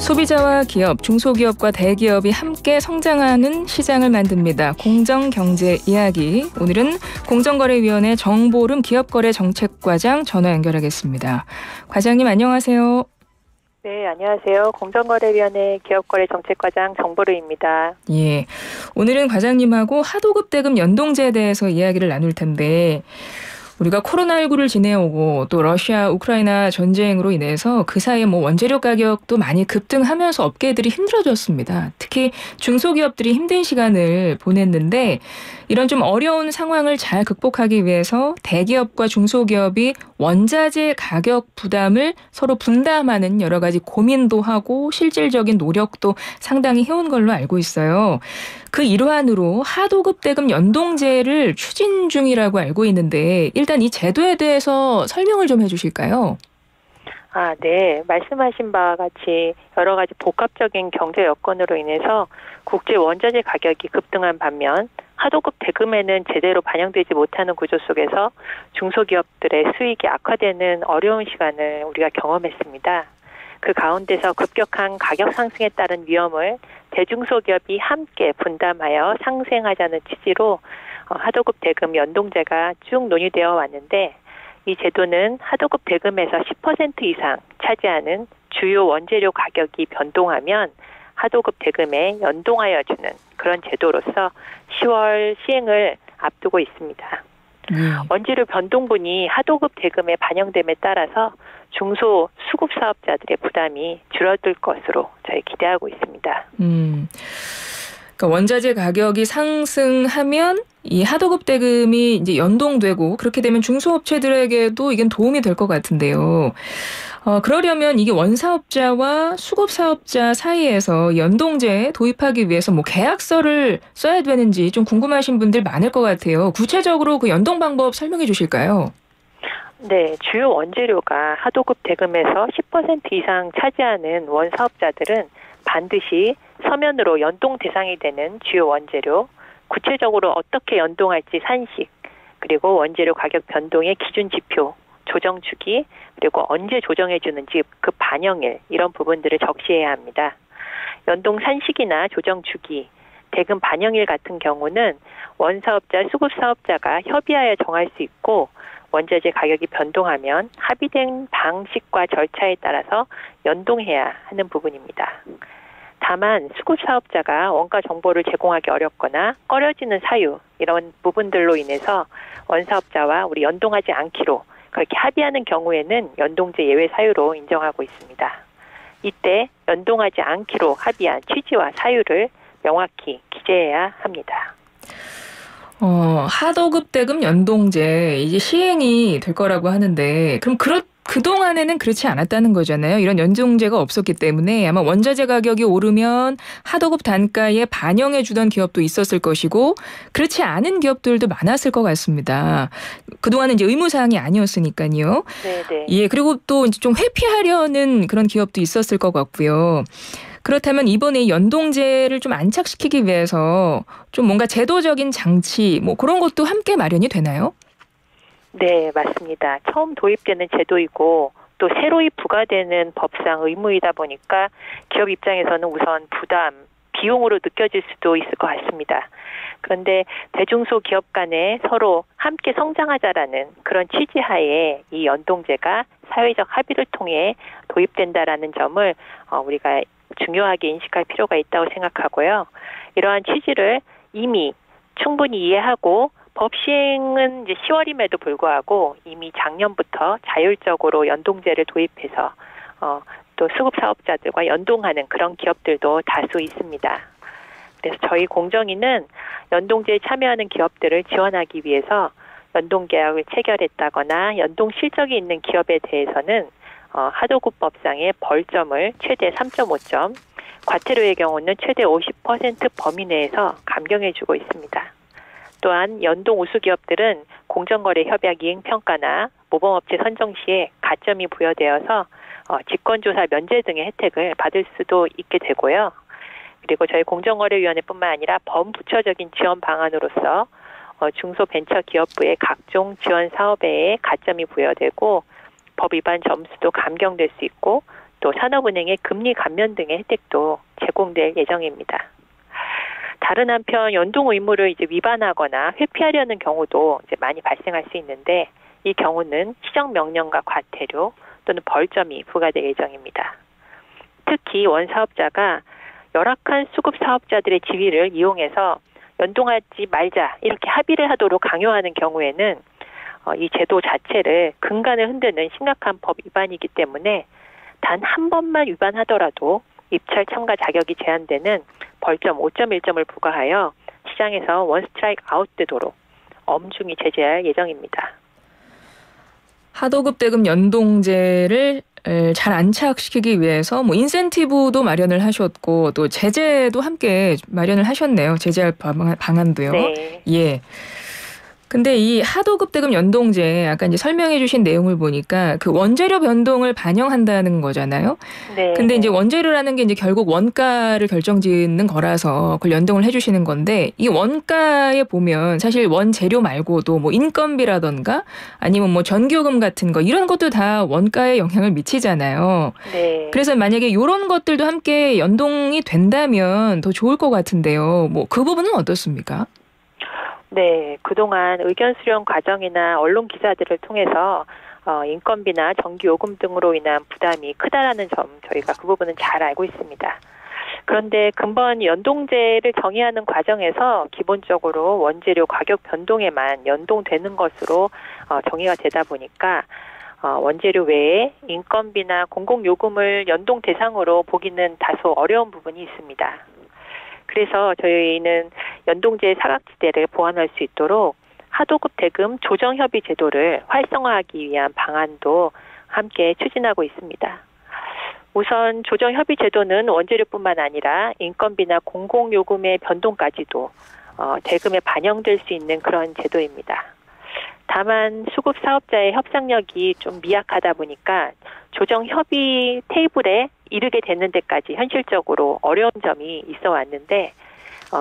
소비자와 기업, 중소기업과 대기업이 함께 성장하는 시장을 만듭니다. 공정경제 이야기. 오늘은 공정거래위원회 정보름 기업거래정책과장 전화 연결하겠습니다. 과장님 안녕하세요. 네, 안녕하세요. 공정거래위원회 기업거래정책과장 정보름입니다. 예, 오늘은 과장님하고 하도급 대금 연동제에 대해서 이야기를 나눌 텐데 우리가 코로나19를 지내오고 또 러시아, 우크라이나 전쟁으로 인해서 그 사이에 원재료 가격도 많이 급등하면서 업계들이 힘들어졌습니다. 특히 중소기업들이 힘든 시간을 보냈는데 이런 좀 어려운 상황을 잘 극복하기 위해서 대기업과 중소기업이 원자재 가격 부담을 서로 분담하는 여러 가지 고민도 하고 실질적인 노력도 상당히 해온 걸로 알고 있어요. 그 일환으로 하도급 대금 연동제를 추진 중이라고 알고 있는데 일단 이 제도에 대해서 설명을 좀 해주실까요? 네. 말씀하신 바와 같이 여러 가지 복합적인 경제 여건으로 인해서 국제 원자재 가격이 급등한 반면 하도급 대금에는 제대로 반영되지 못하는 구조 속에서 중소기업들의 수익이 악화되는 어려운 시간을 우리가 경험했습니다. 그 가운데서 급격한 가격 상승에 따른 위험을 대중소기업이 함께 분담하여 상생하자는 취지로 하도급 대금 연동제가 쭉 논의되어 왔는데 이 제도는 하도급 대금에서 10% 이상 차지하는 주요 원재료 가격이 변동하면 하도급 대금에 연동하여 주는 그런 제도로서 10월 시행을 앞두고 있습니다. 원재료 변동분이 하도급 대금에 반영됨에 따라서 중소 수급 사업자들의 부담이 줄어들 것으로 저희 기대하고 있습니다. 그러니까 원자재 가격이 상승하면 이 하도급 대금이 이제 연동되고 그렇게 되면 중소업체들에게도 이게 도움이 될 것 같은데요. 그러려면 이게 원사업자와 수급사업자 사이에서 연동제 도입하기 위해서 계약서를 써야 되는지 좀 궁금하신 분들 많을 것 같아요. 구체적으로 그 연동 방법 설명해 주실까요? 네, 주요 원재료가 하도급 대금에서 10% 이상 차지하는 원사업자들은 반드시 서면으로 연동 대상이 되는 주요 원재료, 구체적으로 어떻게 연동할지 산식, 그리고 원재료 가격 변동의 기준 지표, 조정 주기, 그리고 언제 조정해 주는지 그 반영일 이런 부분들을 적시해야 합니다. 연동 산식이나 조정 주기, 대금 반영일 같은 경우는 원사업자, 수급사업자가 협의하여 정할 수 있고 원자재 가격이 변동하면 합의된 방식과 절차에 따라서 연동해야 하는 부분입니다. 다만 수급사업자가 원가 정보를 제공하기 어렵거나 꺼려지는 사유 이런 부분들로 인해서 원사업자와 우리 연동하지 않기로 그렇게 합의하는 경우에는 연동제 예외 사유로 인정하고 있습니다. 이때 연동하지 않기로 합의한 취지와 사유를 명확히 기재해야 합니다. 하도급 대금 연동제 이제 시행이 될 거라고 하는데 그럼 그동안에는 그렇지 않았다는 거잖아요. 이런 연동제가 없었기 때문에 아마 원자재 가격이 오르면 하도급 단가에 반영해 주던 기업도 있었을 것이고 그렇지 않은 기업들도 많았을 것 같습니다. 그동안은 이제 의무사항이 아니었으니까요. 네네. 예, 그리고 또 이제 좀 회피하려는 그런 기업도 있었을 것 같고요. 그렇다면 이번에 연동제를 좀 안착시키기 위해서 좀 뭔가 제도적인 장치 그런 것도 함께 마련이 되나요? 네, 맞습니다. 처음 도입되는 제도이고 또 새로이 부과되는 법상 의무이다 보니까 기업 입장에서는 우선 부담, 비용으로 느껴질 수도 있을 것 같습니다. 그런데 대중소기업 간에 서로 함께 성장하자라는 그런 취지하에 이 연동제가 사회적 합의를 통해 도입된다라는 점을 우리가 중요하게 인식할 필요가 있다고 생각하고요. 이러한 취지를 이미 충분히 이해하고 법 시행은 이제 10월임에도 불구하고 이미 작년부터 자율적으로 연동제를 도입해서 또 수급 사업자들과 연동하는 그런 기업들도 다수 있습니다. 그래서 저희 공정위는 연동제에 참여하는 기업들을 지원하기 위해서 연동 계약을 체결했다거나 연동 실적이 있는 기업에 대해서는 하도급 법상의 벌점을 최대 3.5점, 과태료의 경우는 최대 50% 범위 내에서 감경해주고 있습니다. 또한 연동 우수 기업들은 공정거래 협약 이행 평가나 모범업체 선정 시에 가점이 부여되어서 직권조사 면제 등의 혜택을 받을 수도 있게 되고요. 그리고 저희 공정거래위원회뿐만 아니라 범부처적인 지원 방안으로서 중소벤처기업부의 각종 지원 사업에 가점이 부여되고 법 위반 점수도 감경될 수 있고 또 산업은행의 금리 감면 등의 혜택도 제공될 예정입니다. 다른 한편 연동 의무를 이제 위반하거나 회피하려는 경우도 이제 많이 발생할 수 있는데 이 경우는 시정 명령과 과태료 또는 벌점이 부과될 예정입니다. 특히 원 사업자가 열악한 수급 사업자들의 지위를 이용해서 연동하지 말자 이렇게 합의를 하도록 강요하는 경우에는 이 제도 자체를 근간을 흔드는 심각한 법 위반이기 때문에 단 한 번만 위반하더라도 입찰 참가 자격이 제한되는 벌점 5.1점을 부과하여 시장에서 원 스트라이크 아웃되도록 엄중히 제재할 예정입니다. 하도급 대금 연동제를 잘 안착시키기 위해서 뭐 인센티브도 마련을 하셨고 또 제재도 함께 마련을 하셨네요. 제재할 방안도요. 네. 예. 근데 이 하도급 대금 연동제 아까 이제 설명해 주신 내용을 보니까 그 원재료 변동을 반영한다는 거잖아요. 네. 근데 이제 원재료라는 게 이제 결국 원가를 결정짓는 거라서 그걸 연동을 해 주시는 건데 이 원가에 보면 사실 원재료 말고도 뭐 인건비라던가 아니면 뭐 전기요금 같은 거 이런 것도 다 원가에 영향을 미치잖아요. 네. 그래서 만약에 이런 것들도 함께 연동이 된다면 더 좋을 것 같은데요. 뭐 그 부분은 어떻습니까? 네, 그동안 의견 수렴 과정이나 언론 기사들을 통해서 인건비나 전기요금 등으로 인한 부담이 크다라는 점 저희가 그 부분은 잘 알고 있습니다. 그런데 근본 연동제를 정의하는 과정에서 기본적으로 원재료 가격 변동에만 연동되는 것으로 정의가 되다 보니까 원재료 외에 인건비나 공공요금을 연동 대상으로 보기는 다소 어려운 부분이 있습니다. 그래서 저희는 연동제의 사각지대를 보완할 수 있도록 하도급 대금 조정협의 제도를 활성화하기 위한 방안도 함께 추진하고 있습니다. 우선 조정협의 제도는 원재료뿐만 아니라 인건비나 공공요금의 변동까지도 대금에 반영될 수 있는 그런 제도입니다. 다만 수급 사업자의 협상력이 좀 미약하다 보니까 조정협의 테이블에 이르게 되는 데까지 현실적으로 어려운 점이 있어 왔는데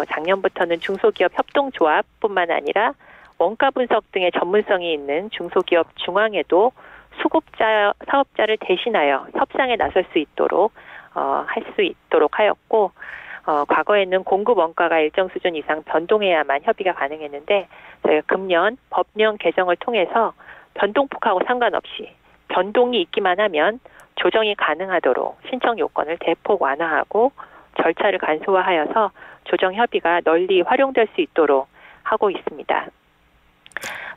작년부터는 중소기업 협동조합뿐만 아니라 원가 분석 등의 전문성이 있는 중소기업 중앙에도 수급자 사업자를 대신하여 협상에 나설 수 있도록 할 수 있도록 하였고 과거에는 공급 원가가 일정 수준 이상 변동해야만 협의가 가능했는데 저희가 금년 법령 개정을 통해서 변동폭하고 상관없이 변동이 있기만 하면 조정이 가능하도록 신청 요건을 대폭 완화하고 절차를 간소화하여서 조정 협의가 널리 활용될 수 있도록 하고 있습니다.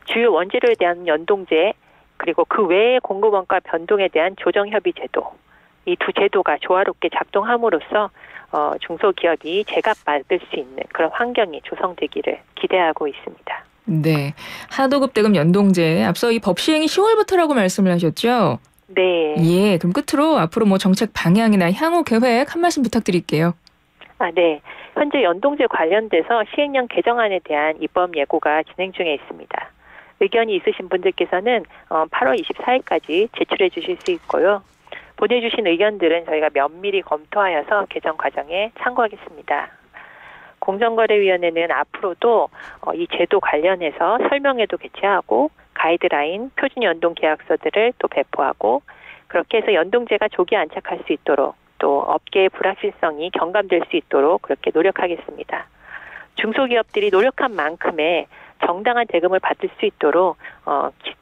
주요 원재료에 대한 연동제 그리고 그 외의 공급 원가 변동에 대한 조정 협의 제도 이 두 제도가 조화롭게 작동함으로써 중소기업이 제값받을 수 있는 그런 환경이 조성되기를 기대하고 있습니다. 네, 하도급 대금 연동제 앞서 이 법 시행이 10월부터라고 말씀을 하셨죠? 네. 예, 그럼 끝으로 앞으로 뭐 정책 방향이나 향후 계획 한 말씀 부탁드릴게요. 네. 현재 연동제 관련돼서 시행령 개정안에 대한 입법 예고가 진행 중에 있습니다. 의견이 있으신 분들께서는 8월 24일까지 제출해 주실 수 있고요. 보내주신 의견들은 저희가 면밀히 검토하여서 개정 과정에 참고하겠습니다. 공정거래위원회는 앞으로도 이 제도 관련해서 설명회도 개최하고 가이드라인, 표준 연동 계약서들을 또 배포하고 그렇게 해서 연동제가 조기 안착할 수 있도록 또 업계의 불확실성이 경감될 수 있도록 그렇게 노력하겠습니다. 중소기업들이 노력한 만큼의 정당한 대금을 받을 수 있도록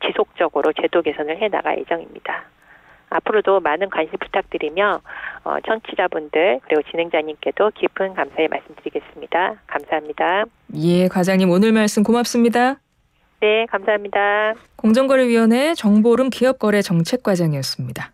지속적으로 제도 개선을 해나갈 예정입니다. 앞으로도 많은 관심 부탁드리며 청취자분들 그리고 진행자님께도 깊은 감사의 말씀드리겠습니다. 감사합니다. 예, 과장님 오늘 말씀 고맙습니다. 네, 감사합니다. 공정거래위원회 정보름 기업거래 정책과장이었습니다.